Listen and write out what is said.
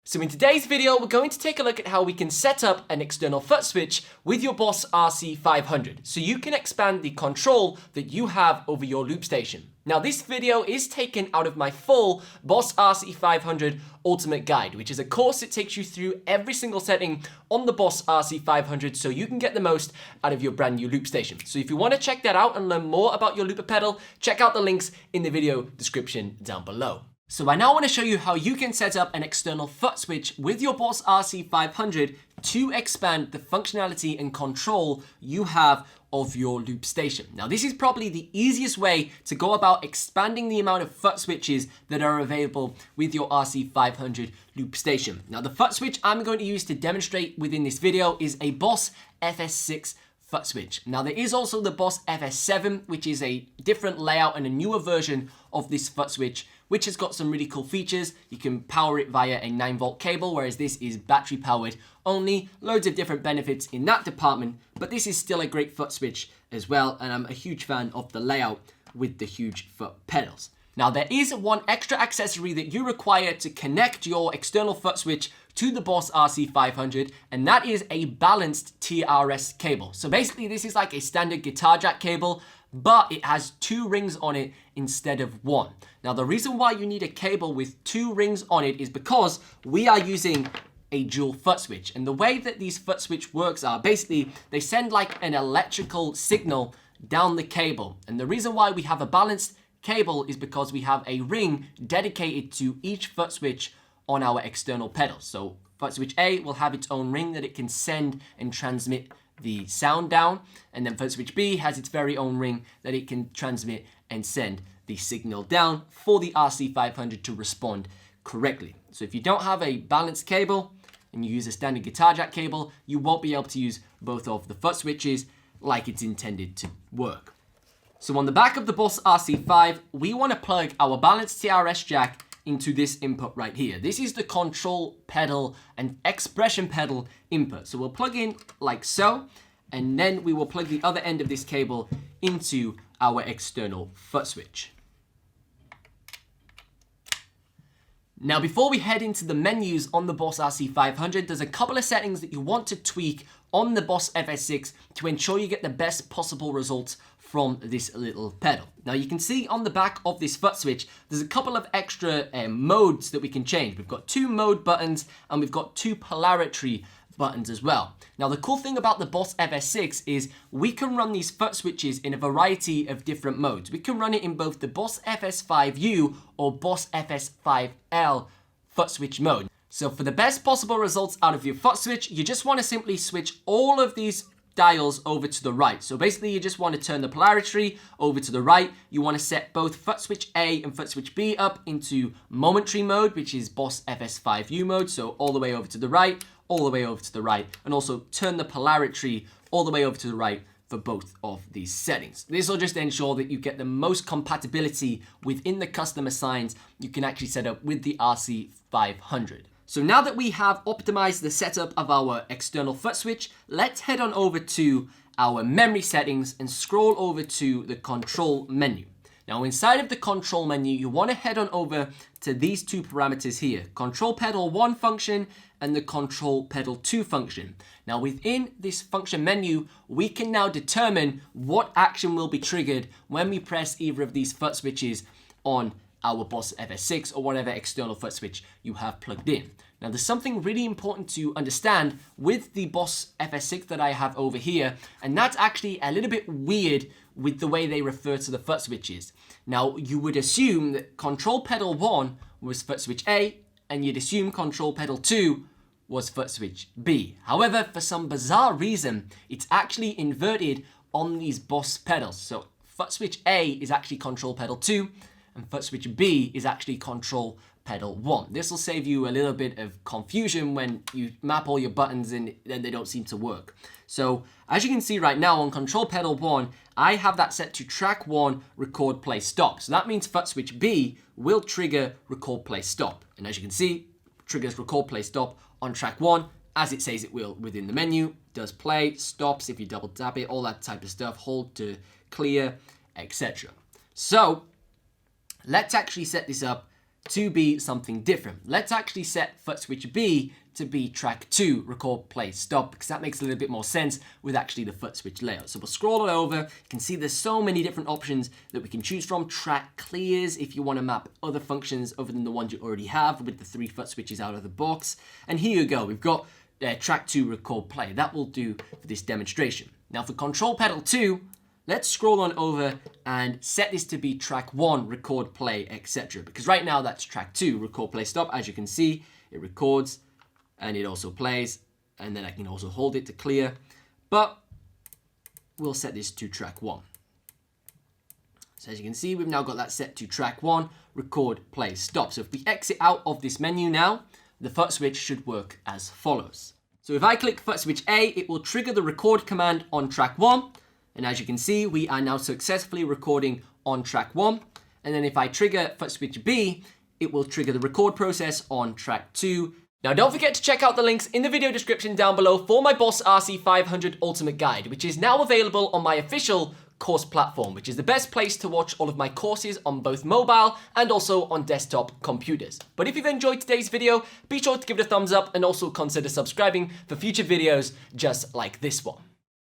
So in today's video, we're going to take a look at how we can set up an external foot switch with your Boss RC-500 so you can expand the control that you have over your loop station. Now this video is taken out of my full Boss RC-500 Ultimate Guide, which is a course that takes you through every single setting on the Boss RC-500 so you can get the most out of your brand new loop station. So if you want to check that out and learn more about your looper pedal, check out the links in the video description down below. So I now want to show you how you can set up an external foot switch with your Boss RC-500 to expand the functionality and control you have of your loop station. Now this is probably the easiest way to go about expanding the amount of foot switches that are available with your RC-500 loop station. Now the foot switch I'm going to use to demonstrate within this video is a Boss FS6 foot switch. Now there is also the Boss FS7, which is a different layout and a newer version of this foot switch, which has got some really cool features. You can power it via a 9-volt cable, whereas this is battery powered only. Loads of different benefits in that department, but this is still a great foot switch as well, and I'm a huge fan of the layout with the huge foot pedals. Now there is one extra accessory that you require to connect your external foot switch to the Boss RC-500, and that is a balanced TRS cable. So basically this is like a standard guitar jack cable, but it has 2 rings on it instead of 1. Now the reason why you need a cable with 2 rings on it is because we are using a dual foot switch, and the way that these foot switch works are basically they send like an electrical signal down the cable, and the reason why we have a balanced cable is because we have a ring dedicated to each foot switch on our external pedals. So foot switch A will have its own ring that it can send and transmit the sound down, and then foot switch B has its very own ring that it can transmit and send the signal down for the RC-500 to respond correctly. So if you don't have a balanced cable and you use a standard guitar jack cable, you won't be able to use both of the foot switches like it's intended to work. So on the back of the Boss RC5, we want to plug our balanced TRS jack into this input right here. This is the control pedal and expression pedal input. So we'll plug in like so, and then we will plug the other end of this cable into our external foot switch. Now before we head into the menus on the Boss RC500, there's a couple of settings that you want to tweak on the Boss FS6 to ensure you get the best possible results from this little pedal. Now you can see on the back of this foot switch, there's a couple of extra modes that we can change. We've got 2 mode buttons and we've got 2 polarity buttons as well. Now the cool thing about the Boss FS6 is we can run these foot switches in a variety of different modes. We can run it in both the Boss FS5U or Boss FS5L foot switch mode. So for the best possible results out of your foot switch, you just want to simply switch all of these dials over to the right. So basically you just want to turn the polarity over to the right. You want to set both foot switch A and foot switch B up into momentary mode, which is Boss FS5U mode. So all the way over to the right, all the way over to the right, and also turn the polarity all the way over to the right for both of these settings. This will just ensure that you get the most compatibility within the custom assigns you can actually set up with the RC500. So now that we have optimized the setup of our external foot switch, let's head on over to our memory settings and scroll over to the control menu. Now inside of the control menu, you want to head on over to these 2 parameters here, control pedal 1 function and the control pedal 2 function. Now within this function menu, we can now determine what action will be triggered when we press either of these foot switches on our Boss FS6 or whatever external foot switch you have plugged in. Now there's something really important to understand with the Boss FS6 that I have over here, and that's actually a little bit weird with the way they refer to the foot switches. Now you would assume that control pedal 1 was foot switch A, and you'd assume control pedal 2 was foot switch B. However, for some bizarre reason, it's actually inverted on these Boss pedals. So foot switch A is actually control pedal 2, and foot switch B is actually control pedal 1. This will save you a little bit of confusion when you map all your buttons and then they don't seem to work. So as you can see right now on control pedal 1, I have that set to track 1, record, play, stop. So that means foot switch B will trigger record, play, stop. And as you can see, triggers record, play, stop on track 1, as it says it will within the menu. Does play, stops if you double tap it, all that type of stuff, hold to clear, etc. So let's actually set this up to be something different. Let's actually set Footswitch B to be track 2, record, play, stop, because that makes a little bit more sense with actually the Footswitch layout. So we'll scroll it over. You can see there's so many different options that we can choose from. Track clears if you want to map other functions other than the ones you already have with the 3 foot switches out of the box. And here you go. We've got track 2, record, play. That will do for this demonstration. Now for control pedal 2, let's scroll on over and set this to be track 1, record, play, etc. Because right now that's track 2, record, play, stop. As you can see, it records and it also plays, and then I can also hold it to clear, but we'll set this to track 1. So as you can see, we've now got that set to track 1, record, play, stop. So if we exit out of this menu now, the Footswitch should work as follows. So if I click Footswitch A, it will trigger the record command on track 1. And as you can see, we are now successfully recording on track 1. And then if I trigger Footswitch B, it will trigger the record process on track 2. Now don't forget to check out the links in the video description down below for my Boss RC-500 Ultimate Guide, which is now available on my official course platform, which is the best place to watch all of my courses on both mobile and also on desktop computers. But if you've enjoyed today's video, be sure to give it a thumbs up and also consider subscribing for future videos just like this one.